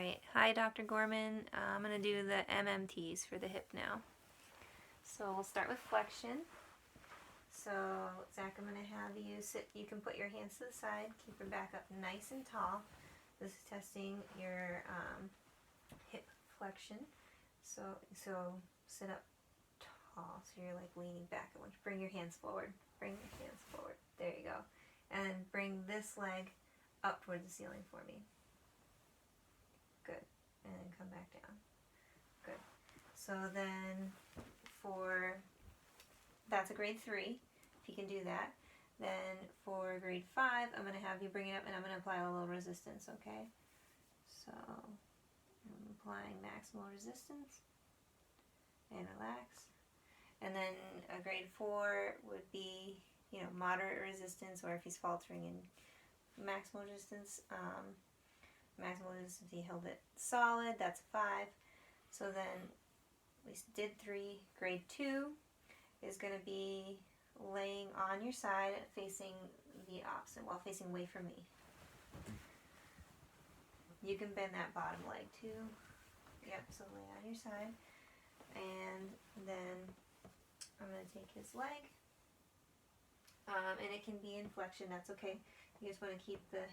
Alright, hi Dr. Gorman. I'm going to do the MMTs for the hip now. So we'll start with flexion. So Zach, I'm going to have you sit, you can put your hands to the side, keep your back up nice and tall. This is testing your hip flexion. So sit up tall, so you're like leaning back. I want you to bring your hands forward. Bring your hands forward. There you go. And bring this leg up towards the ceiling for me. Good. And then come back down. Good. So then that's a grade 3, if you can do that. Then for grade 5, I'm going to have you bring it up and I'm going to apply a little resistance, okay? So I'm applying maximal resistance and relax. And then a grade 4 would be, moderate resistance, or if he's faltering in maximal resistance. Maximal resistance, he held it solid, that's a 5. So then we did 3. Grade 2 is going to be laying on your side facing the opposite, facing away from me. You can bend that bottom leg too. Yep, so lay on your side. And then I'm going to take his leg. And it can be in flexion, that's okay. You just want to keep the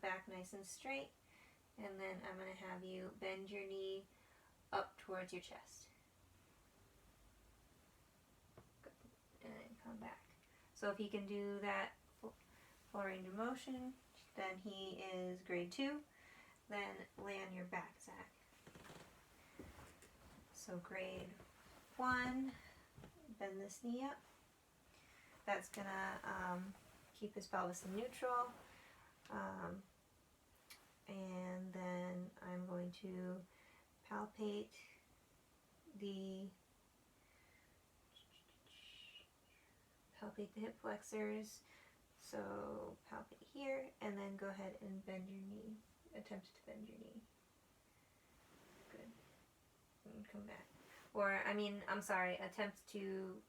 back nice and straight. And then I'm going to have you bend your knee up towards your chest. Good. And then come back. So if he can do that full range of motion, then he is grade 2. Then lay on your back, Zach. So grade 1, bend this knee up. That's going to keep his pelvis in neutral. And then I'm going to palpate the hip flexors. So palpate here, and then go ahead and bend your knee. Attempt to bend your knee. Good. And come back. Or, I'm sorry, attempt to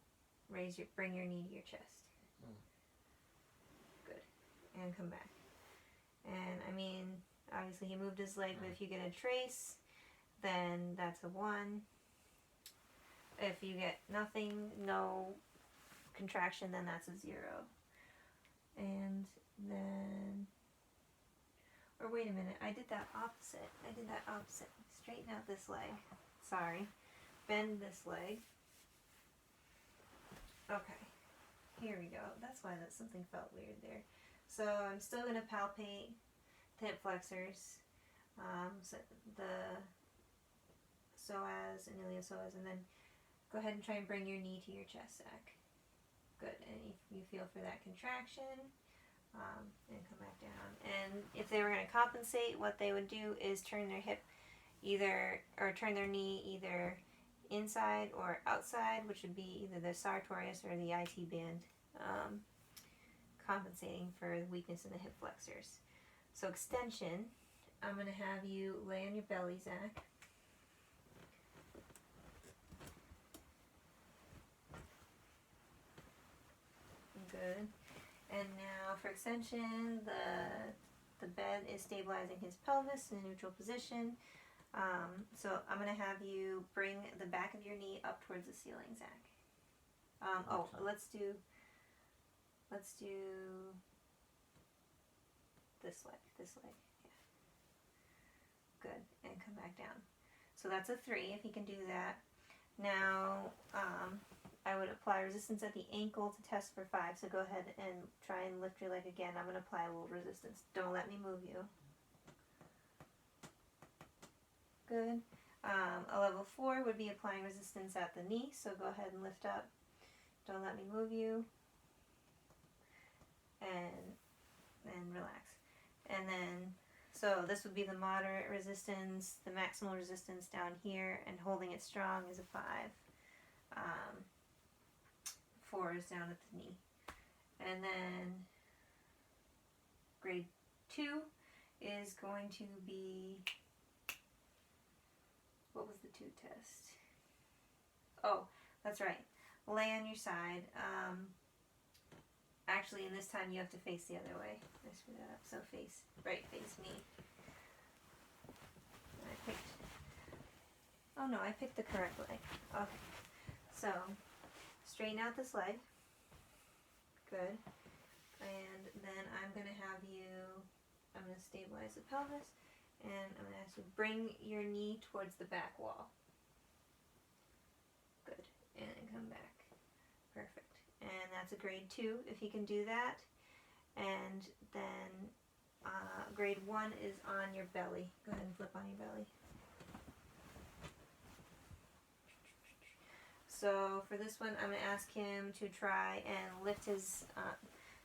bring your knee to your chest. Good. And come back. And obviously he moved his leg, but if you get a trace, then that's a 1. If you get nothing, no contraction, then that's a 0. And then, or wait a minute, I did that opposite. Straighten out this leg. Sorry. Bend this leg. Okay. Here we go. That's why something felt weird there. So I'm still going to palpate the hip flexors, so the psoas and iliopsoas, and then go ahead and try and bring your knee to your chest, Zach. Good. And if you feel for that contraction, and come back down. And if they were going to compensate, what they would do is turn their knee either inside or outside, which would be either the sartorius or the IT band, compensating for the weakness in the hip flexors. So extension, I'm going to have you lay on your belly, Zach. Good. And now for extension, the bed is stabilizing his pelvis in a neutral position. So I'm going to have you bring the back of your knee up towards the ceiling, Zach. Let's do this leg. Yeah. Good. And come back down. So that's a 3 if he can do that. Now, I would apply resistance at the ankle to test for 5. So go ahead and try and lift your leg again. I'm going to apply a little resistance. Don't let me move you. Good. A level 4 would be applying resistance at the knee. So go ahead and lift up. Don't let me move you. And relax. And then, so this would be the moderate resistance, the maximal resistance down here, and holding it strong is a 5. 4 is down at the knee. And then grade 2 is going to be, what was the 2 test? Oh, that's right. Lay on your side. Actually, and this time you have to face the other way. I screwed that up. So face me. Oh no, I picked the correct leg. Okay. So, straighten out this leg. Good. And then I'm going to have you, I'm going to stabilize the pelvis, and I'm going to ask you bring your knee towards the back wall. Good. And come back. Perfect. And that's a grade 2 if you can do that. And then grade 1 is on your belly. Go ahead and flip on your belly. So for this one, I'm going to ask him to try and lift his,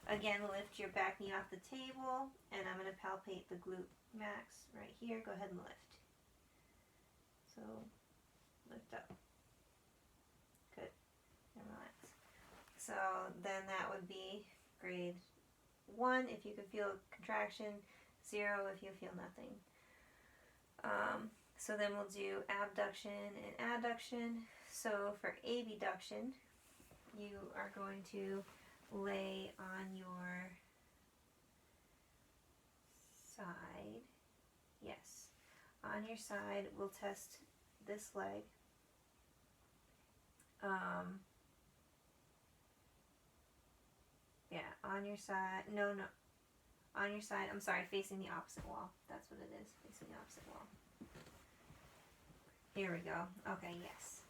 again, lift your back knee off the table, and I'm going to palpate the glute max right here. Go ahead and lift. So lift up. Good. And relax. So then that would be grade 1 if you could feel contraction, 0 if you feel nothing. So then we'll do abduction and adduction. So for abduction, you are going to lay on your side. Yes. On your side, we'll test this leg. Yeah, on your side. No. On your side. I'm sorry, facing the opposite wall. That's what it is. Facing the opposite wall. Here we go. Okay, yes.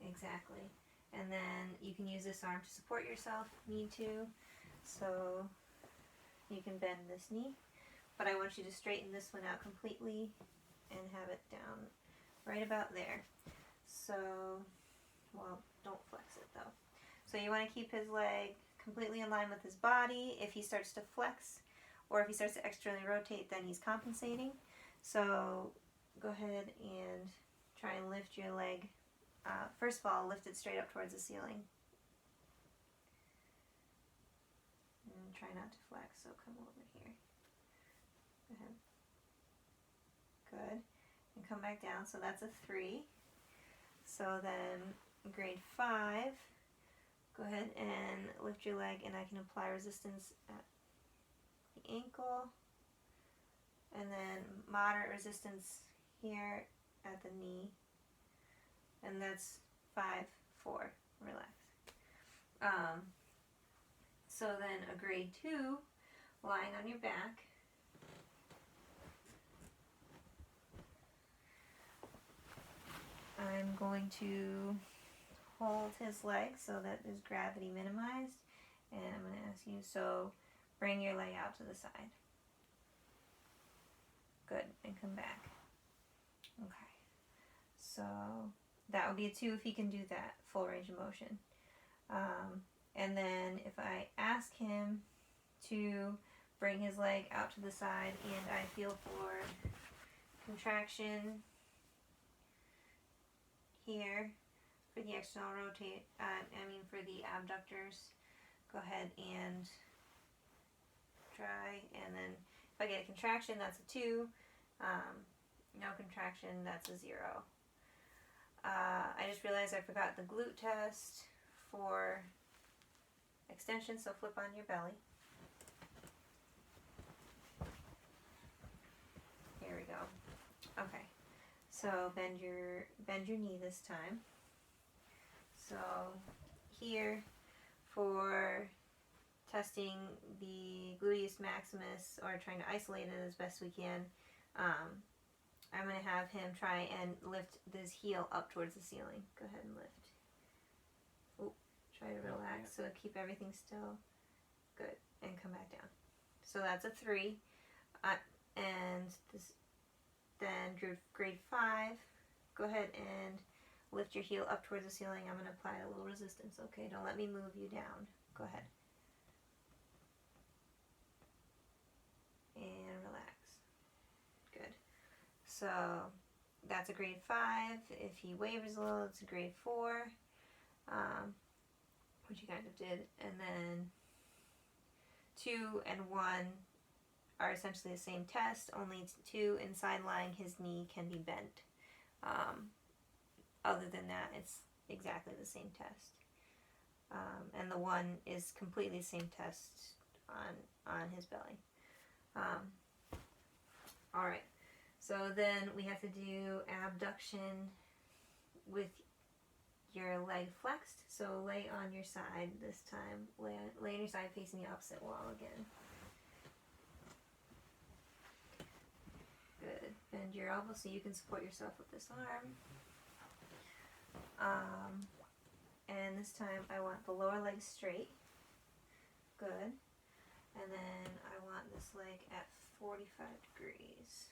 Exactly. And then you can use this arm to support yourself. Need to. So you can bend this knee. But I want you to straighten this one out completely and have it down right about there. So, well, don't flex it though. So you want to keep his leg completely in line with his body. If he starts to flex or if he starts to externally rotate, then he's compensating. So go ahead and try and lift your leg. First of all, lift it straight up towards the ceiling. And try not to flex, so come over here. Go ahead. Good. And come back down. So that's a 3. So then grade 5, go ahead and lift your leg, and I can apply resistance at the ankle. And then moderate resistance here at the knee. And that's 5, 4. Relax. So then a grade 2, lying on your back. I'm going to hold his leg so that there's gravity minimized. And I'm going to ask you, so bring your leg out to the side. Good, and come back. Okay. So that would be a 2 if he can do that, full range of motion. And then if I ask him to bring his leg out to the side and I feel for contraction here for the external rotate, for the abductors, go ahead and try. And then if I get a contraction, that's a 2. No contraction, that's a 0. I just realized I forgot the glute test for extension, so flip on your belly. Here we go. Okay, so bend your knee this time. So here for testing the gluteus maximus, or trying to isolate it as best we can, I'm going to have him try and lift this heel up towards the ceiling. Go ahead and lift. Ooh, try to relax, so keep everything still. Good, and come back down. So that's a 3. And this, then grade 5, go ahead and lift your heel up towards the ceiling. I'm going to apply a little resistance, okay? Don't let me move you down. Go ahead. And relax. Good. So that's a grade 5. If he wavers a little, it's a grade 4, which you kind of did. And then 2 and 1 are essentially the same test, only 2 inside lying, his knee can be bent. Other than that, it's exactly the same test. And the 1 is completely the same test on his belly. Alright, So then we have to do abduction with your leg flexed. So lay on your side this time. Lay on your side facing the opposite wall again. Good. Bend your elbow so you can support yourself with this arm. And this time I want the lower leg straight. Good. And then I want this leg at 45 degrees.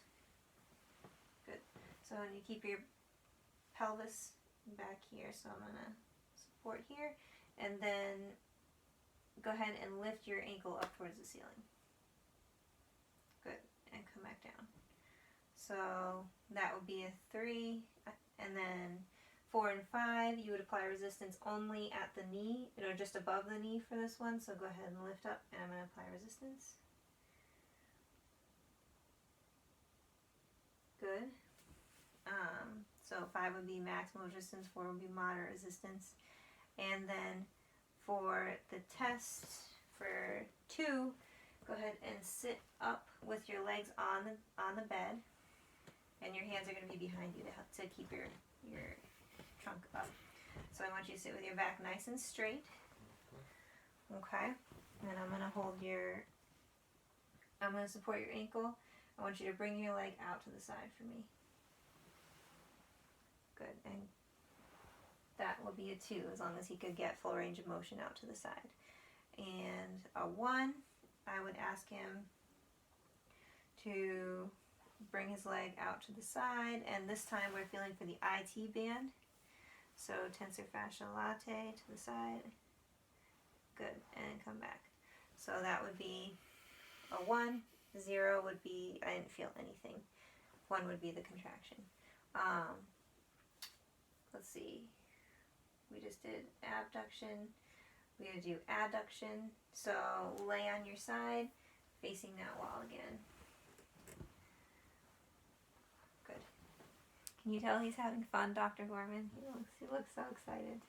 Good. So when you keep your pelvis back here, so I'm going to support here, and then go ahead and lift your ankle up towards the ceiling. Good. And come back down. So that would be a 3, and then 4 and 5, you would apply resistance only at the knee, or just above the knee for this one. So go ahead and lift up, and I'm going to apply resistance. Good. So 5 would be maximal resistance, 4 would be moderate resistance. And then for the test for 2, go ahead and sit up with your legs on the bed, and your hands are going to be behind you to keep your trunk up. So I want you to sit with your back nice and straight. Okay. And I'm going to support your ankle. I want you to bring your leg out to the side for me. Good. And that will be a 2 as long as he could get full range of motion out to the side. And a 1, I would ask him to bring his leg out to the side, and this time we're feeling for the IT band. So tensor fasciae latae to the side. Good, and come back. So that would be a 1. 0 would be I didn't feel anything. 1 would be the contraction. Let's see. We just did abduction. We're going to do adduction. So lay on your side, facing that wall again. Good. Can you tell he's having fun, Dr. Gorman? He looks so excited.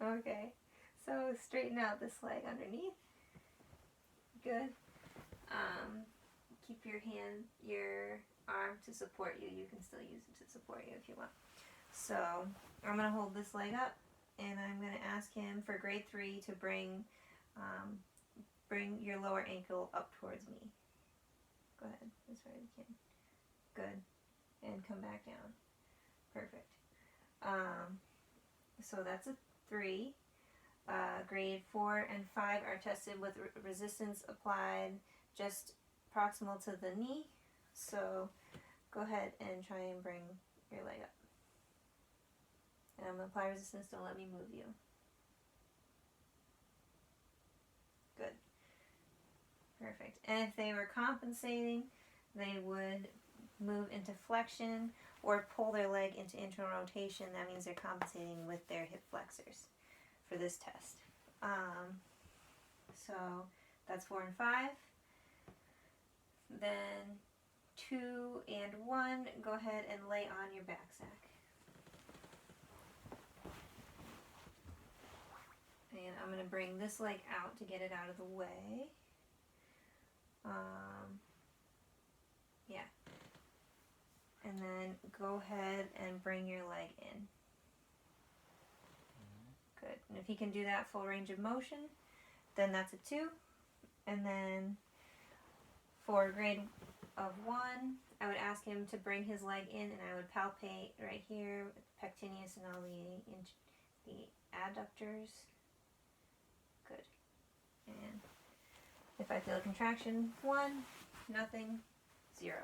Okay. So straighten out this leg underneath. Good. Keep your arm to support you. You can still use it to support you if you want. So I'm going to hold this leg up, and I'm going to ask him for grade 3 to bring your lower ankle up towards me. Go ahead, as far as you can. Good. And come back down. Perfect. So that's a 3. Grade 4 and 5 are tested with resistance applied just proximal to the knee. So go ahead and try and bring your leg up. And I'm going to apply resistance, don't let me move you. Good. Perfect. And if they were compensating, they would move into flexion or pull their leg into internal rotation. That means they're compensating with their hip flexors for this test. So that's 4 and 5. Then 2 and 1, go ahead and lay on your back sack. And I'm going to bring this leg out to get it out of the way. Yeah. And then go ahead and bring your leg in. Good. And if he can do that full range of motion, then that's a 2. And then for grade of 1, I would ask him to bring his leg in, and I would palpate right here with the pectineus and all the adductors. Good. And if I feel a contraction, 1, nothing, 0.